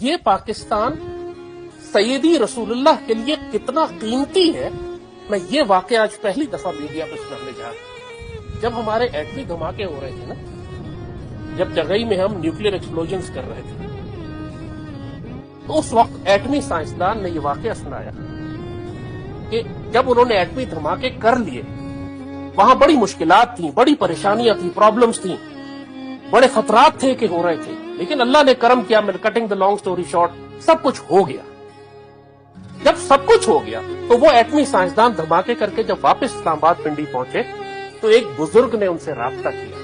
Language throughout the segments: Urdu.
یہ پاکستان سیدی رسول اللہ کے لیے کتنا قیمتی ہے، میں یہ واقعہ آج پہلی دفعہ میڈیا پہ سنانے جا رہا ہوں۔ جب ہمارے ایٹمی دھماکے ہو رہے تھے نا، جب جگئی میں ہم نیوکلیر ایکسپلوژنز کر رہے تھے، تو اس وقت ایٹمی سائنسدان نے یہ واقعہ سنایا کہ جب انہوں نے ایٹمی دھماکے کر لیے، وہاں بڑی مشکلات تھیں، بڑی پریشانیاں تھیں، پرابلمز تھیں، بڑے خطرات تھے کہ ہو رہے تھے، لیکن اللہ نے کرم کیا، میں cutting the long story short, سب کچھ ہو گیا۔ جب سب کچھ ہو گیا تو وہ ایٹمی سائنسدان دھماکے کر کے جب واپس اسلام آباد پنڈی پہنچے تو ایک بزرگ نے ان سے رابطہ کیا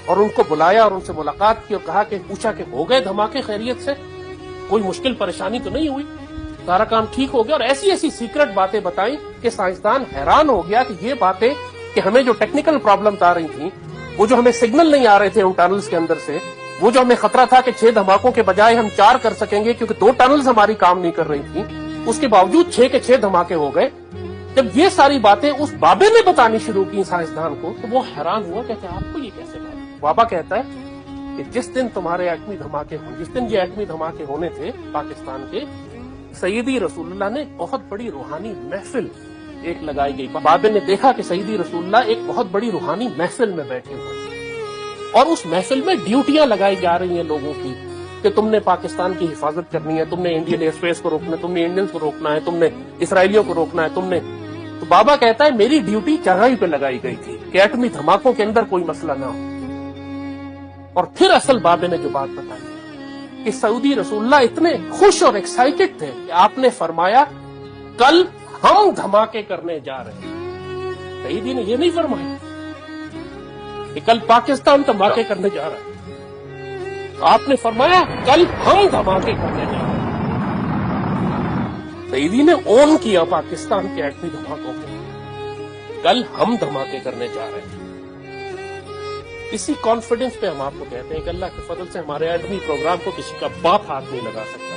اور ان کو بلایا اور ان سے ملاقات کی اور کہا کہ پوچھا کہ ہو گئے دھماکے خیریت سے، کوئی مشکل پریشانی تو نہیں ہوئی، سارا کام ٹھیک ہو گیا، اور ایسی ایسی سیکرٹ باتیں بتائیں کہ سائنسدان حیران ہو گیا کہ یہ باتیں کہ ہمیں جو ٹیکنیکل پرابلمز آ رہی تھیں، وہ جو ہمیں سگنل نہیں آ رہے تھے ان ٹنلز کے اندر سے، وہ جو ہمیں خطرہ تھا کہ 6 دھماکوں کے بجائے ہم 4 کر سکیں گے کیونکہ 2 ٹنلز ہماری کام نہیں کر رہی تھیں، اس کے باوجود 6 کے 6 دھماکے ہو گئے۔ جب یہ ساری باتیں اس بابے نے بتانی شروع کی سائنسدان کو تو وہ حیران ہوا، کہتے ہیں آپ کو یہ کیسے بات؟ بابا کہتا ہے کہ جس دن تمہارے ایٹمی دھماکے ہوں، جس دن یہ ایٹمی دھماکے ہونے تھے پاکستان کے، سیدی رسول اللہ نے بہت بڑی روحانی محفل ایک لگائی گئی۔ بابے نے دیکھا کہ سیدی رسول اللہ ایک بہت بڑی روحانی محفل میں بیٹھے ہوئے ہیں اور اس محفل میں ڈیوٹیاں لگائی جا رہی ہیں لوگوں کی کہ تم نے پاکستان کی حفاظت کرنی ہے، تم نے انڈین ایئر اسپیس کو روکنا ہے، تم نے انڈینز کو روکنا ہے، تم نے اسرائیلیوں کو روکنا ہے، تم نے۔ تو بابا کہتا ہے میری ڈیوٹی چڑھائی پہ لگائی گئی تھی کہ ایٹمی دھماکوں کے اندر کوئی مسئلہ نہ ہو۔ اور پھر اصل بابے نے جو بات بتائی کہ سعودی رسول اللہ اتنے خوش اور ایکسائٹڈ تھے کہ آپ نے فرمایا کل ہم دھماکے کرنے جا رہے ہیں۔ سعودی نے یہ نہیں فرمایا کہ کل پاکستان دھماکے کرنے جا رہا ہے، آپ نے فرمایا کل ہم دھماکے کرنے جا رہے ہیں۔ سعودی نے اون کیا پاکستان کے ایٹمی دھماکوں کو، کل ہم دھماکے کرنے جا رہے ہیں۔ اسی کانفیڈنس پہ ہم آپ کو کہتے ہیں کہ اللہ کے فضل سے ہمارے ایٹمی پروگرام کو کسی کا باپ ہاتھ نہیں لگا سکتا۔